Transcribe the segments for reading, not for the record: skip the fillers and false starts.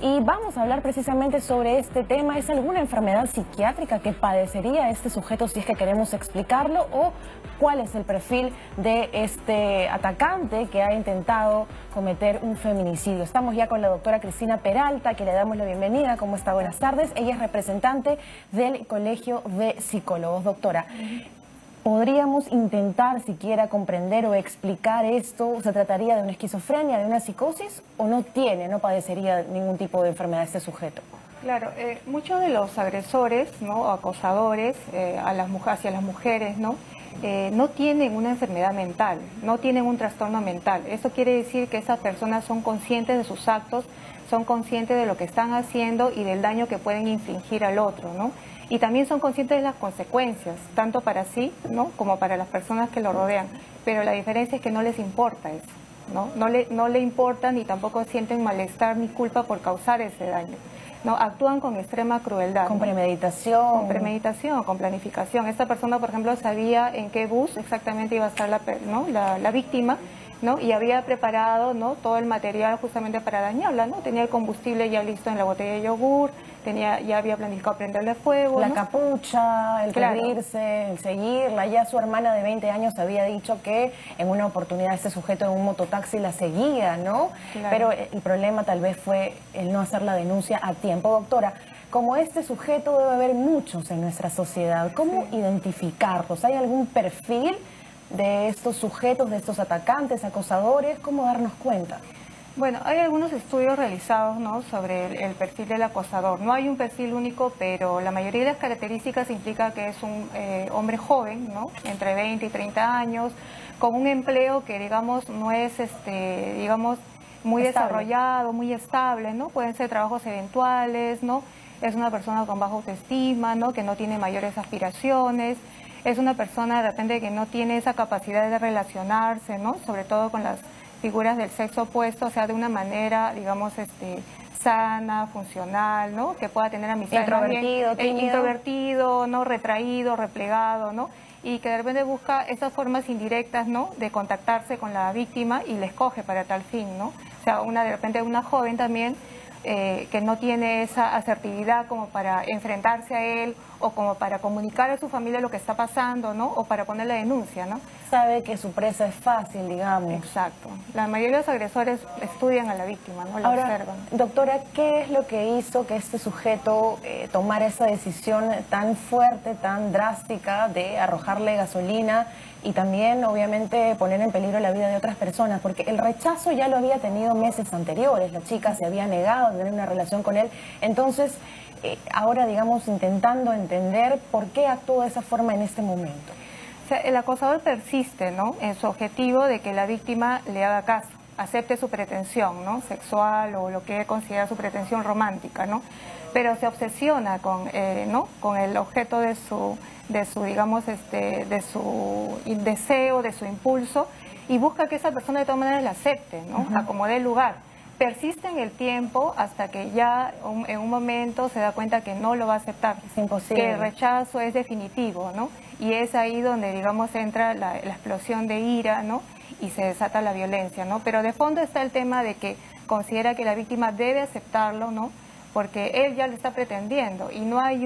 Y vamos a hablar precisamente sobre este tema. ¿Es alguna enfermedad psiquiátrica que padecería este sujeto, si es que queremos explicarlo? ¿O cuál es el perfil de este atacante que ha intentado cometer un feminicidio? Estamos ya con la doctora Cristina Peralta, que le damos la bienvenida. ¿Cómo está? Buenas tardes. Ella es representante del Colegio de Psicólogos. Doctora, ¿podríamos intentar siquiera comprender o explicar esto? ¿Se trataría de una esquizofrenia, de una psicosis, o no padecería ningún tipo de enfermedad este sujeto? Claro, muchos de los agresores, ¿no?, o acosadores hacia las mujeres, ¿no?, no tienen una enfermedad mental, no tienen un trastorno mental. Eso quiere decir que esas personas son conscientes de sus actos, son conscientes de lo que están haciendo y del daño que pueden infligir al otro, ¿no? Y también son conscientes de las consecuencias, tanto para sí, ¿no?, como para las personas que lo rodean. Pero la diferencia es que no les importa eso, ¿no? No le importa, ni tampoco sienten malestar ni culpa por causar ese daño, ¿no? Actúan con extrema crueldad. Con premeditación. Con premeditación, con planificación. Esta persona, por ejemplo, sabía en qué bus exactamente iba a estar la víctima, ¿no? Y había preparado, ¿no?, todo el material justamente para dañarla, ¿no? Tenía el combustible ya listo en la botella de yogur, ya había planificado prenderle fuego, la ¿no?, capucha, el claro, cubrirse, el seguirla. Ya su hermana de 20 años había dicho que en una oportunidad este sujeto en un mototaxi la seguía, ¿no? Claro. Pero el problema tal vez fue el no hacer la denuncia a tiempo. Doctora, como este sujeto debe haber muchos en nuestra sociedad, ¿cómo identificarlos? ¿Hay algún perfil de estos sujetos, de estos atacantes, acosadores? ¿Cómo darnos cuenta? Bueno, hay algunos estudios realizados, ¿no?, sobre el perfil del acosador. No hay un perfil único, pero la mayoría de las características implica que es un hombre joven, ¿no?, entre 20 y 30 años, con un empleo que, digamos, no es, muy desarrollado, muy estable, ¿no? Pueden ser trabajos eventuales, ¿no? Es una persona con baja autoestima, ¿no?, que no tiene mayores aspiraciones. Es una persona de repente que no tiene esa capacidad de relacionarse, ¿no?, sobre todo con las figuras del sexo opuesto, o sea, de una manera, digamos, sana, funcional, ¿no?, que pueda tener amistades. Introvertido, ¿no?, retraído, replegado, ¿no?, y que de repente busca esas formas indirectas, ¿no?, de contactarse con la víctima y la escoge para tal fin, ¿no? O sea, de repente una joven también que no tiene esa asertividad como para enfrentarse a él o como para comunicar a su familia lo que está pasando, ¿no?, o para poner la denuncia, ¿no? Sabe que su presa es fácil, digamos. Exacto. La mayoría de los agresores estudian a la víctima, ¿no?, la observan. Doctora, ¿qué es lo que hizo que este sujeto tomara esa decisión tan fuerte, tan drástica de arrojarle gasolina y también, obviamente, poner en peligro la vida de otras personas? Porque el rechazo ya lo había tenido meses anteriores, la chica se había negado a tener una relación con él. Entonces, ahora, digamos, intentando entender por qué actuó de esa forma en este momento. O sea, el acosador persiste, ¿no?, en su objetivo de que la víctima le haga caso, acepte su pretensión, ¿no?, sexual o lo que él considera su pretensión romántica, ¿no? Pero se obsesiona con el objeto de su deseo, de su impulso, y busca que esa persona de todas maneras la acepte, ¿no?, a como dé lugar. Persiste en el tiempo hasta que ya en un momento se da cuenta que no lo va a aceptar. Es imposible. Que el rechazo es definitivo, ¿no? Y es ahí donde, digamos, entra la explosión de ira, ¿no?, y se desata la violencia, ¿no? Pero de fondo está el tema de que considera que la víctima debe aceptarlo, ¿no?, porque él ya lo está pretendiendo y no hay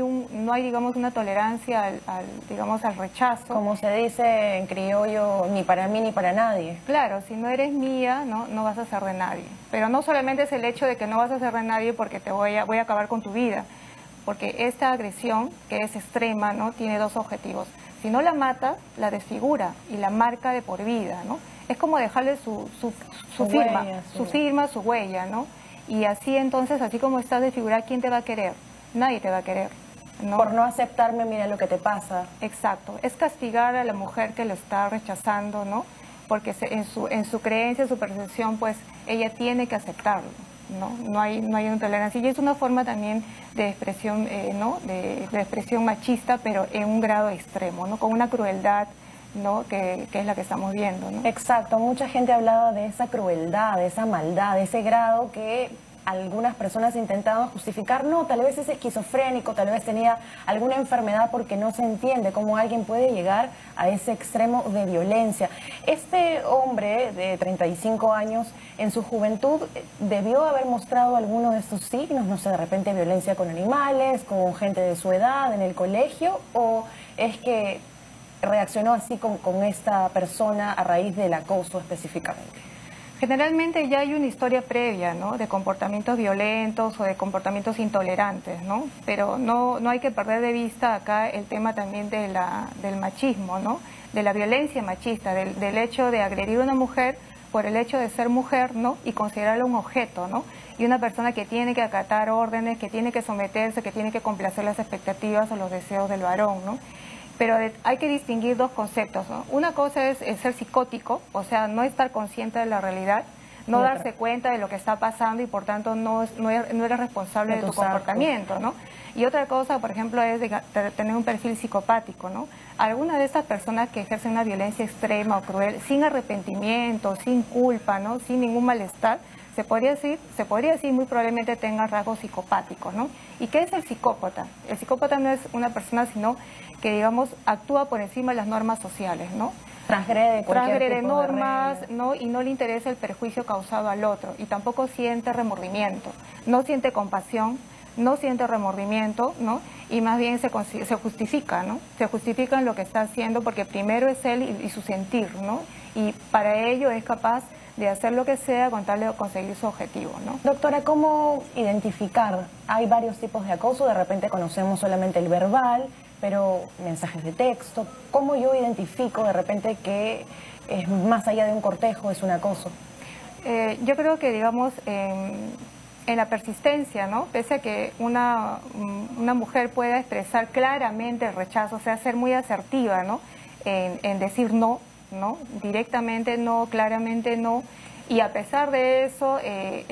digamos, una tolerancia al rechazo. Como se dice en criollo, ni para mí ni para nadie. Claro, si no eres mía, no vas a ser de nadie. Pero no solamente es el hecho de que no vas a ser de nadie porque voy a acabar con tu vida, porque esta agresión, que es extrema, ¿no?, tiene dos objetivos. Si no la mata, la desfigura y la marca de por vida, ¿no? Es como dejarle su firma, su huella, ¿no? Y así entonces, así como estás desfigurada, ¿quién te va a querer? Nadie te va a querer, ¿no? Por no aceptarme, mira lo que te pasa. Exacto. Es castigar a la mujer que lo está rechazando, ¿no? Porque en su creencia, en su percepción, pues ella tiene que aceptarlo, ¿no? No hay una tolerancia. Y es una forma también de expresión, de expresión machista, pero en un grado extremo, ¿no?, con una crueldad, ¿no?, que es la que estamos viendo, ¿no? Exacto. Mucha gente ha hablado de esa crueldad, de esa maldad, de ese grado que algunas personas intentaban justificar, no, tal vez es esquizofrénico, tal vez tenía alguna enfermedad, porque no se entiende cómo alguien puede llegar a ese extremo de violencia. Este hombre de 35 años, en su juventud, debió haber mostrado alguno de estos signos, no sé, de repente violencia con animales, con gente de su edad, en el colegio, o es que reaccionó así con esta persona a raíz del acoso específicamente. Generalmente ya hay una historia previa, ¿no?, de comportamientos violentos o de comportamientos intolerantes, ¿no? Pero no hay que perder de vista acá el tema también de del machismo, ¿no?, de la violencia machista, del hecho de agredir a una mujer por el hecho de ser mujer, ¿no?, y considerarla un objeto, ¿no?, y una persona que tiene que acatar órdenes, que tiene que someterse, que tiene que complacer las expectativas o los deseos del varón, ¿no? Pero hay que distinguir dos conceptos, ¿no? Una cosa es ser psicótico, o sea, no estar consciente de la realidad, no darse cuenta de lo que está pasando y por tanto no eres responsable de tu comportamiento, ¿no? Y otra cosa, por ejemplo, es de tener un perfil psicopático, ¿no? Algunas de estas personas que ejercen una violencia extrema o cruel, sin arrepentimiento, sin culpa, ¿no?, sin ningún malestar, se podría decir muy probablemente tengan rasgos psicopáticos, ¿no? ¿Y qué es el psicópata? El psicópata no es una persona, sino que, digamos, actúa por encima de las normas sociales, ¿no? Transgrede normas, ¿no?, y no le interesa el perjuicio causado al otro, y tampoco siente remordimiento, no siente compasión, no siente remordimiento, ¿no?, y más bien se justifica, ¿no? Se justifica en lo que está haciendo porque primero es él y su sentir, ¿no? Y para ello es capaz de hacer lo que sea con tal de conseguir su objetivo, ¿no? Doctora, ¿cómo identificar? Hay varios tipos de acoso, de repente conocemos solamente el verbal, pero mensajes de texto. ¿Cómo yo identifico de repente que es más allá de un cortejo, es un acoso? Yo creo que, digamos, en la persistencia, ¿no?, pese a que una mujer pueda expresar claramente el rechazo, o sea, ser muy asertiva, ¿no?, en decir no, directamente no, claramente no, y a pesar de eso,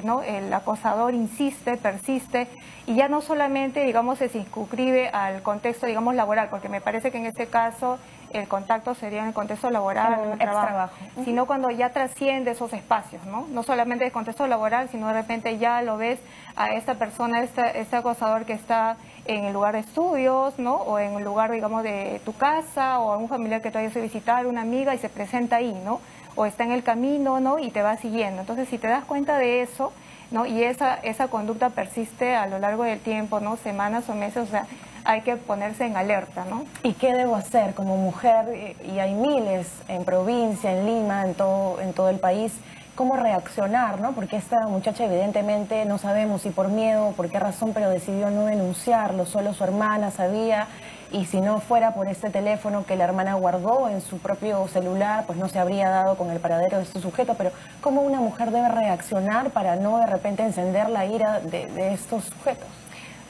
¿no?, el acosador insiste, persiste, y ya no solamente, digamos, se circunscribe al contexto, digamos, laboral, porque me parece que en este caso el contacto sería en el contexto laboral, en el trabajo, sino cuando ya trasciende esos espacios, no solamente el contexto laboral, sino de repente ya lo ves a esta persona, este acosador que está en el lugar de estudios, ¿no?, o en el lugar, digamos, de tu casa, o a un familiar que tú vayas a visitar, una amiga, y se presenta ahí, ¿no?, o está en el camino, ¿no?, y te va siguiendo. Entonces, si te das cuenta de eso, ¿no?, y esa conducta persiste a lo largo del tiempo, ¿no?, semanas o meses, o sea, hay que ponerse en alerta, ¿no? ¿Y qué debo hacer como mujer? Y hay miles en provincia, en Lima, en todo el país. ¿Cómo reaccionar, no? Porque esta muchacha evidentemente no sabemos si por miedo o por qué razón, pero decidió no denunciarlo, solo su hermana sabía, y si no fuera por este teléfono que la hermana guardó en su propio celular, pues no se habría dado con el paradero de este sujeto. Pero ¿cómo una mujer debe reaccionar para no de repente encender la ira de estos sujetos?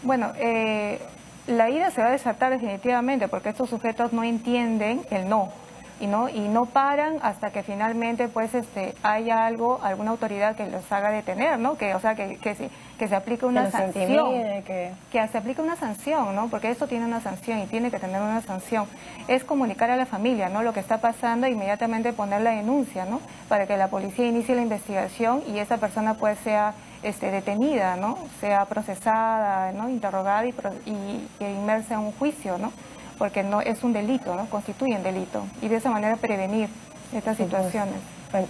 Bueno, la ira se va a desatar definitivamente porque estos sujetos no entienden el no. Y no paran hasta que finalmente pues haya alguna autoridad que los haga detener, ¿no? Que se aplique una sanción, que se aplique una sanción, ¿no? Porque esto tiene una sanción y tiene que tener una sanción. Es comunicar a la familia, ¿no?, lo que está pasando e inmediatamente poner la denuncia, ¿no?, para que la policía inicie la investigación y esa persona pues sea detenida, ¿no?, sea procesada, ¿no?, interrogada y inmersa en un juicio, ¿no?, porque no es un delito, ¿no?, constituye un delito, y de esa manera prevenir estas situaciones.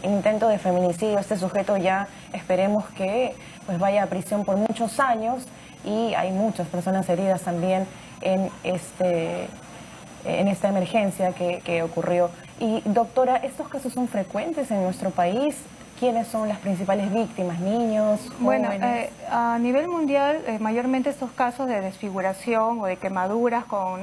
Intento de feminicidio, este sujeto ya esperemos que pues vaya a prisión por muchos años, y hay muchas personas heridas también en esta emergencia que ocurrió. Y doctora, ¿estos casos son frecuentes en nuestro país? ¿Quiénes son las principales víctimas? ¿Niños, jóvenes? Bueno, a nivel mundial, mayormente estos casos de desfiguración o de quemaduras con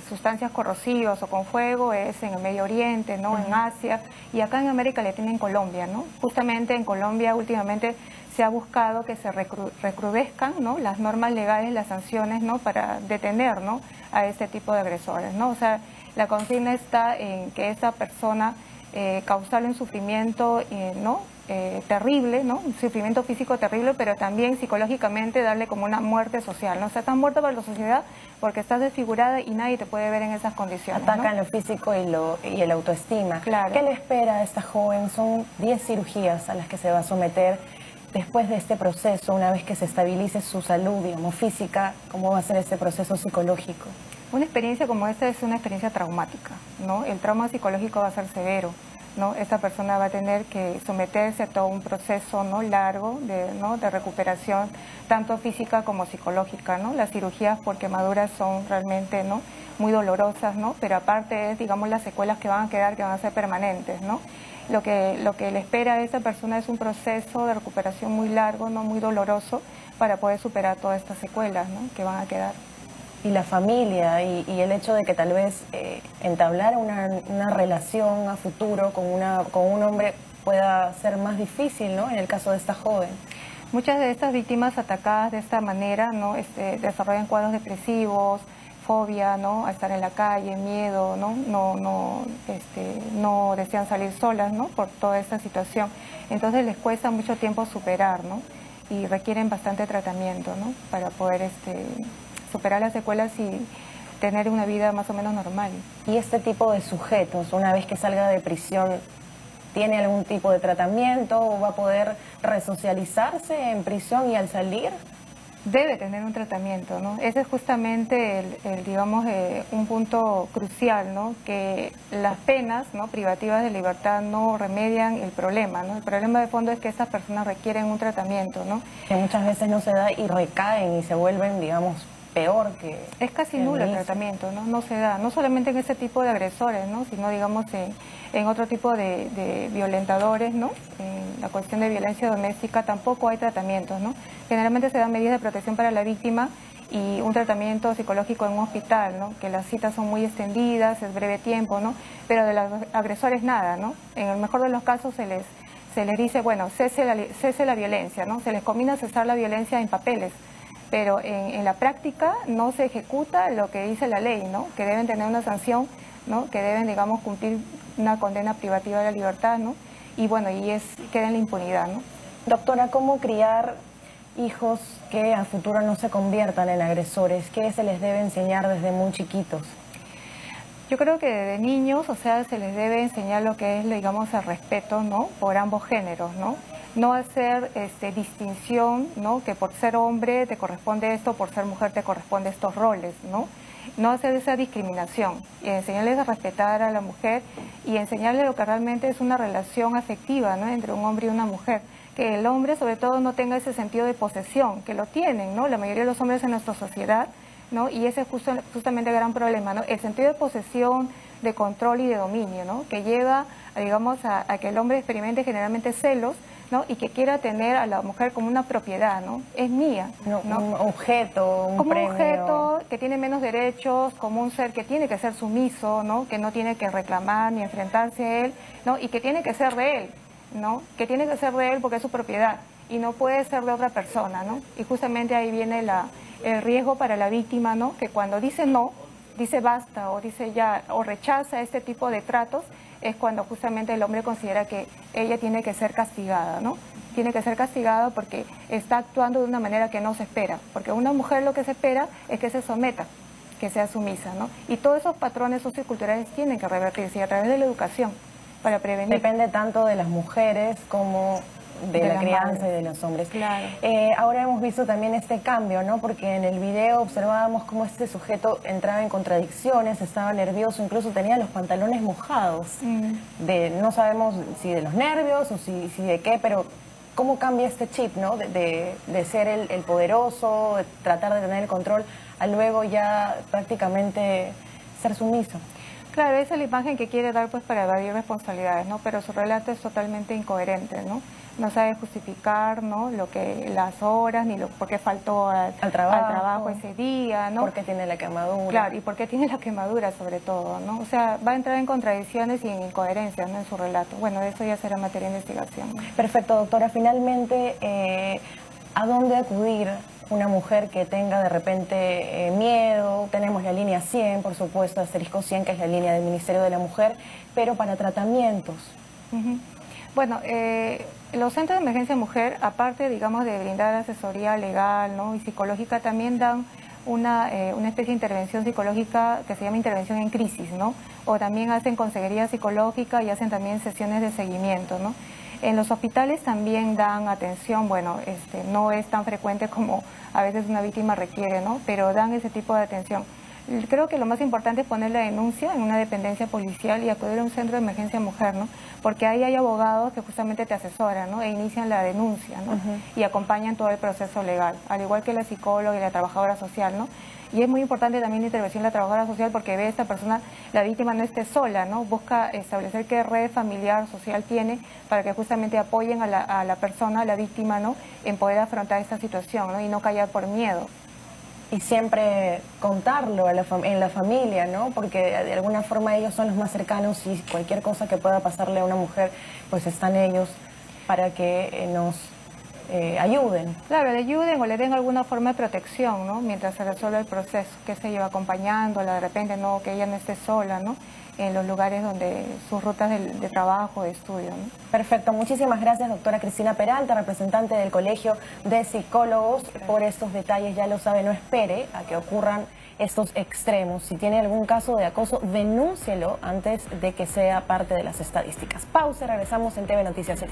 sustancias corrosivas o con fuego es en el Medio Oriente, ¿no?, en Asia, y acá en América Latina, en Colombia, ¿no? Justamente en Colombia últimamente se ha buscado que se recrudezcan, ¿no?, las normas legales, las sanciones, ¿no?, para detener, ¿no?, a este tipo de agresores, ¿no? O sea, la consigna está en que esta persona causarle un sufrimiento terrible, ¿no?, un sufrimiento físico terrible, pero también psicológicamente darle como una muerte social, ¿no? O sea, estás muerta para la sociedad porque estás desfigurada y nadie te puede ver en esas condiciones. Atacan, ¿no?, lo físico y el autoestima. Claro. ¿Qué le espera a esta joven? Son 10 cirugías a las que se va a someter. después de este proceso, una vez que se estabilice su salud, digamos, física, cómo va a ser este proceso psicológico? Una experiencia como esta es una experiencia traumática, ¿no? El trauma psicológico va a ser severo, ¿no? Esta persona va a tener que someterse a todo un proceso, ¿no?, largo de recuperación, tanto física como psicológica, ¿no? Las cirugías por quemaduras son realmente, ¿no?, muy dolorosas, ¿no? Pero aparte es, digamos, las secuelas que van a quedar, que van a ser permanentes, ¿no? Lo que le espera a esta persona es un proceso de recuperación muy largo, no muy doloroso, para poder superar todas estas secuelas, ¿no?, que van a quedar. Y la familia y el hecho de que tal vez entablar una relación a futuro con un hombre pueda ser más difícil, ¿no?, en el caso de esta joven. Muchas de estas víctimas atacadas de esta manera, ¿no?, desarrollan cuadros depresivos, fobia, ¿no?, a estar en la calle, miedo, ¿no? No desean salir solas, ¿no?, por toda esta situación. Entonces les cuesta mucho tiempo superar, ¿no?, y requieren bastante tratamiento, ¿no?, para poder superar las secuelas y tener una vida más o menos normal. ¿Y este tipo de sujetos, una vez que salga de prisión, tiene algún tipo de tratamiento o va a poder resocializarse en prisión y al salir? Debe tener un tratamiento, ¿no? Ese es justamente digamos, un punto crucial, ¿no?, que las penas, ¿no?, privativas de libertad no remedian el problema, ¿no? El problema de fondo es que estas personas requieren un tratamiento, ¿no? Que muchas veces no se da y recaen y se vuelven, digamos, peor que... Es casi nulo el tratamiento, ¿no? No se da, no solamente en este tipo de agresores, ¿no?, sino, digamos, en otro tipo de violentadores, ¿no? En la cuestión de violencia doméstica tampoco hay tratamientos, ¿no? Generalmente se dan medidas de protección para la víctima y un tratamiento psicológico en un hospital, ¿no?, que las citas son muy extendidas, es breve tiempo, ¿no? Pero de los agresores nada, ¿no? En el mejor de los casos se les dice, bueno, cese la violencia, ¿no? Se les combina cesar la violencia en papeles, pero en la práctica no se ejecuta lo que dice la ley, ¿no?, que deben tener una sanción, ¿no?, que deben, digamos, cumplir una condena privativa de la libertad, ¿no? Y bueno, queda en la impunidad, ¿no? Doctora, ¿cómo criar hijos que a futuro no se conviertan en agresores? ¿Qué se les debe enseñar desde muy chiquitos? Yo creo que desde niños, o sea, se les debe enseñar lo que es, digamos, el respeto, ¿no?, por ambos géneros, ¿no? No hacer distinción, ¿no?, que por ser hombre te corresponde esto, por ser mujer te corresponde estos roles, ¿no? No hacer esa discriminación y enseñarles a respetar a la mujer y enseñarles lo que realmente es una relación afectiva, ¿no?, entre un hombre y una mujer. Que el hombre, sobre todo, no tenga ese sentido de posesión, que lo tienen, ¿no?, la mayoría de los hombres en nuestra sociedad, ¿no? Y ese es justamente el gran problema, ¿no?, el sentido de posesión, de control y de dominio, ¿no?, que lleva, digamos, a que el hombre experimente generalmente celos, ¿no?, y que quiera tener a la mujer como una propiedad, ¿no? Es mía, ¿no? Un objeto, un como premio. un objeto que tiene menos derechos, como un ser que tiene que ser sumiso, ¿no?, que no tiene que reclamar ni enfrentarse a él, ¿no?, y que tiene que ser de él, ¿no?, que tiene que ser de él porque es su propiedad y no puede ser de otra persona, ¿no? Y justamente ahí viene el riesgo para la víctima, ¿no?, que cuando dice no, dice basta o dice ya o rechaza este tipo de tratos, es cuando justamente el hombre considera que ella tiene que ser castigada, ¿no? Tiene que ser castigada porque está actuando de una manera que no se espera, porque una mujer lo que se espera es que se someta, que sea sumisa, ¿no? Y todos esos patrones socioculturales tienen que revertirse a través de la educación para prevenir. Depende tanto de las mujeres como de la crianza y de los hombres. Claro. Ahora hemos visto también este cambio, ¿no? Porque en el video observábamos cómo este sujeto entraba en contradicciones, estaba nervioso, incluso tenía los pantalones mojados. No sabemos si de los nervios o si de qué, pero ¿cómo cambia este chip, ¿no? De ser el poderoso, de tratar de tener el control, a luego ya prácticamente ser sumiso? Claro, esa es la imagen que quiere dar, pues, para evadir responsabilidades, ¿no? Pero su relato es totalmente incoherente, ¿no? No sabe justificar, ¿no?, las horas, ni por qué faltó al trabajo ese día, ¿no? ¿Por qué tiene la quemadura? Claro, y por qué tiene la quemadura, sobre todo, ¿no? O sea, va a entrar en contradicciones y en incoherencias, ¿no?, en su relato. Bueno, eso ya será materia de investigación. Perfecto, doctora. Finalmente, ¿a dónde acudir una mujer que tenga de repente miedo? Tenemos la línea 100, por supuesto, asterisco 100, que es la línea del Ministerio de la Mujer, pero para tratamientos. Bueno, los centros de emergencia mujer, aparte, digamos, de brindar asesoría legal, ¿no?, y psicológica, también dan una especie de intervención psicológica que se llama intervención en crisis, ¿no? O también hacen consejería psicológica y hacen también sesiones de seguimiento, ¿no? En los hospitales también dan atención, bueno, no es tan frecuente como a veces una víctima requiere, ¿no? Pero dan ese tipo de atención. Creo que lo más importante es poner la denuncia en una dependencia policial y acudir a un centro de emergencia mujer, ¿no? Porque ahí hay abogados que justamente te asesoran, ¿no? E inician la denuncia, ¿no? Y acompañan todo el proceso legal, al igual que la psicóloga y la trabajadora social, ¿no? Y es muy importante también la intervención de la trabajadora social porque ve a esta persona, la víctima no esté sola, ¿no? Busca establecer qué red familiar, social tiene para que justamente apoyen a la persona, a la víctima, ¿no? En poder afrontar esta situación, ¿no? Y no callar por miedo. Y siempre contarlo en la familia, ¿no? Porque de alguna forma ellos son los más cercanos y cualquier cosa que pueda pasarle a una mujer, pues están ellos para que nos ayuden. Claro, le ayuden o le den alguna forma de protección, ¿no? Mientras se resuelve el proceso, que se lleva acompañándola, de repente, no, que ella no esté sola, ¿no? En los lugares donde sus rutas de trabajo, de estudio, ¿no? Perfecto, muchísimas gracias, doctora Cristina Peralta, representante del Colegio de Psicólogos, por estos detalles. Ya lo sabe, no espere a que ocurran estos extremos. Si tiene algún caso de acoso, denúncielo antes de que sea parte de las estadísticas. Pausa, regresamos en TV Noticias.